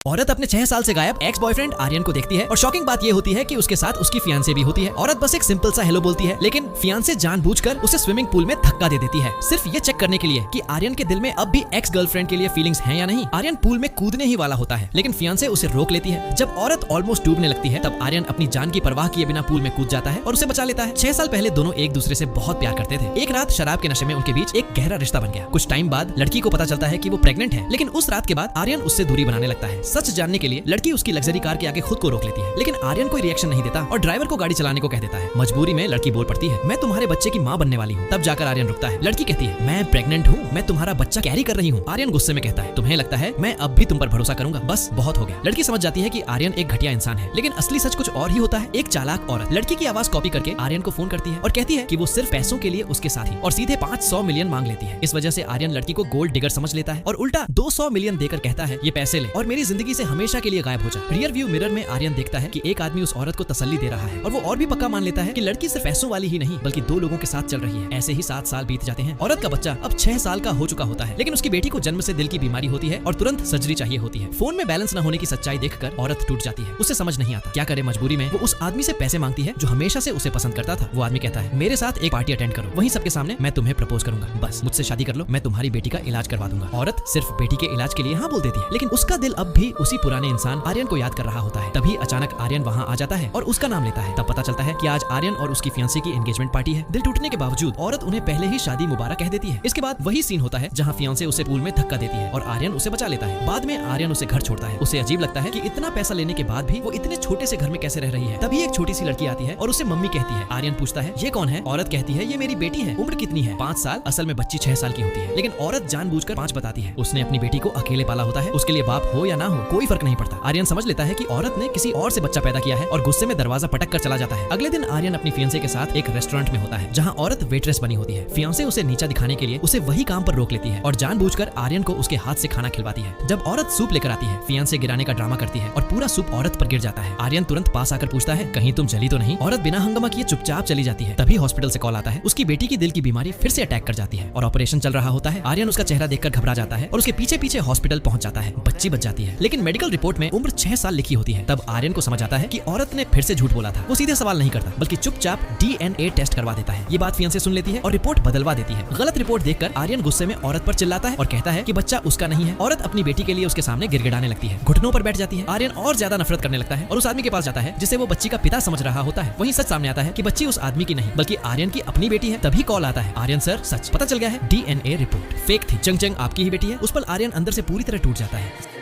औरत अपने 6 साल से गायब एक्स बॉयफ्रेंड आर्यन को देखती है और शॉकिंग बात ये होती है कि उसके साथ उसकी फियांसे भी होती है। औरत बस एक सिंपल सा हेलो बोलती है, लेकिन फियांसे जानबूझकर उसे स्विमिंग पूल में धक्का दे देती है, सिर्फ ये चेक करने के लिए कि आर्यन के दिल में अब भी एक्स गर्लफ्रेंड के लिए फीलिंग्स हैं या नहीं। आर्यन पूल में कूदने ही वाला होता है, लेकिन फियांसे उसे रोक लेती है। जब औरत ऑलमोस्ट डूबने लगती है, तब आर्यन अपनी जान की परवाह किए बिना पूल में कूद जाता है और उसे बचा लेता है। 6 साल पहले दोनों एक दूसरे से बहुत प्यार करते थे। एक रात शराब के नशे में उनके बीच एक गहरा रिश्ता बन गया। कुछ टाइम बाद लड़की को पता चलता है कि वो प्रेग्नेंट है, लेकिन उस रात के बाद आर्यन उससे दूरी बनाने लगता है। सच जानने के लिए लड़की उसकी लग्जरी कार के आगे खुद को रोक लेती है, लेकिन आर्यन कोई रिएक्शन नहीं देता और ड्राइवर को गाड़ी चलाने को कह देता है। मजबूरी में लड़की बोल पड़ती है, मैं तुम्हारे बच्चे की माँ बनने वाली हूँ। तब जाकर आर्यन रुकता है। लड़की कहती है, मैं प्रेग्नेंट हूँ, मैं तुम्हारा बच्चा कैरी कर रही हूँ। आर्यन गुस्से में कहता है, तुम्हें लगता है मैं अब भी तुम पर भरोसा करूंगा? बस बहुत हो गया। लड़की समझ जाती है कि आर्यन एक घटिया इंसान है, लेकिन असली सच कुछ और ही होता है। एक चालाक औरत लड़की की आवाज कॉपी करके आर्यन को फोन करती है और कहती है कि वो सिर्फ पैसों के लिए उसके साथ ही और सीधे 500 मिलियन मांग लेती है। इस वजह से आर्यन लड़की को गोल्ड डिगर समझ लेता है और उल्टा 200 मिलियन देकर कहता है, ये पैसे ले और मेरी जिंदगी से हमेशा के लिए गायब हो जा। रियर व्यू मिरर में आर्यन देखता है कि एक आदमी उस औरत को तसल्ली दे रहा है और वो और भी पक्का मान लेता है कि लड़की सिर्फ पैसों वाली ही नहीं बल्कि 2 लोगों के साथ चल रही है। ऐसे ही 7 साल बीत जाते हैं। औरत का बच्चा अब 6 साल का हो चुका होता है, लेकिन उसकी बेटी को जन्म से दिल की बीमारी होती है और तुरंत सर्जरी चाहिए होती है। फोन में बैलेंस न होने की सच्चाई देखकर औरत टूट जाती है। उसे समझ नहीं आता क्या करे। मजबूरी में वो उस आदमी से पैसे मांगती है जो हमेशा से उसे पसंद करता था। वो आदमी कहता है, मेरे साथ एक पार्टी अटेंड करो, वहीं सबके सामने मैं तुम्हें प्रपोज करूंगा, बस मुझसे शादी कर लो, मैं तुम्हारी बेटी का इलाज करवा दूंगा। औरत सिर्फ बेटी के इलाज के लिए हाँ बोल देती है, लेकिन उसका दिल अब भी उसी पुराने इंसान आर्यन को याद कर रहा होता है। तभी अचानक आर्यन वहाँ आ जाता है और उसका नाम लेता है। तब पता चलता है कि आज आर्यन और उसकी फियांसे की एंगेजमेंट पार्टी है। दिल टूटने के बावजूद औरत उन्हें पहले ही शादी मुबारक कह देती है। इसके बाद वही सीन होता है जहाँ फियांसे उसे पूल में धक्का देती है और आर्यन उसे बचा लेता है। बाद में आर्यन उसे घर छोड़ता है। उसे अजीब लगता है कि इतना पैसा लेने के बाद भी वो इतने छोटे से घर में कैसे रह रही है। तभी एक छोटी सी लड़की आती है और उसे मम्मी कहती है। आर्यन पूछता है, ये कौन है? औरत कहती है, ये मेरी बेटी है। उम्र कितनी है? 5 साल। असल में बच्ची 6 साल की होती है, लेकिन औरत जानबूझकर 5 बताती है। उसने अपनी बेटी को अकेले पाला होता है। उसके लिए बाप हो या ना हो कोई फर्क नहीं पड़ता। आर्यन समझ लेता है कि औरत ने किसी और से बच्चा पैदा किया है और गुस्से में दरवाजा पटक कर चला जाता है। अगले दिन आर्यन अपनी फियांसे के साथ एक रेस्टोरेंट में होता है जहां औरत वेट्रेस बनी होती है। फियांसे उसे नीचा दिखाने के लिए उसे वही काम पर रोक लेती है और जानबूझकर आर्यन को उसके हाथ से खाना खिलवाती है। जब औरत सूप लेकर आती है, फियांसे गिराने का ड्रामा करती है और पूरा सूप औरत पर गिर जाता है। आर्यन तुरंत पास आकर पूछता है, कहीं तुम जली तो नहीं? औरत बिना हंगामा किए चुपचाप चली जाती है। तभी हॉस्पिटल से कॉल आता है। उसकी बेटी की दिल की बीमारी फिर से अटैक कर जाती है और ऑपरेशन चल रहा होता है। आर्यन उसका चेहरा देखकर घबरा जाता है और उसके पीछे पीछे हॉस्पिटल पहुंच जाता है। बच्ची बच जाती है, लेकिन मेडिकल रिपोर्ट में उम्र 6 साल लिखी होती है। तब आर्यन को समझ आता है कि औरत ने फिर से झूठ बोला था। वो सीधे सवाल नहीं करता बल्कि चुपचाप DNA टेस्ट करवा देता है। ये बात फियांसे सुन लेती है और रिपोर्ट बदलवा देती है। गलत रिपोर्ट देखकर आर्यन गुस्से में औरत पर चिल्लाता है और कहता है कि बच्चा उसका नहीं है। औरत अपनी बेटी के लिए उसके सामने गिड़गिड़ाने लगती है, घुटनों पर बैठ जाती है। आर्यन और ज्यादा नफरत करने लगता है और उस आदमी के पास जाता है जिसे वो बच्ची का पिता समझ रहा होता है। वहीं सच सामने आता है कि बच्ची उस आदमी की नहीं बल्कि आर्यन की अपनी बेटी है। तभी कॉल आता है, आर्यन सर सच पता चल गया है, DNA रिपोर्ट फेक थी। जंग आपकी ही बेटी है। उस पर आर्यन अंदर से पूरी तरह टूट जाता है।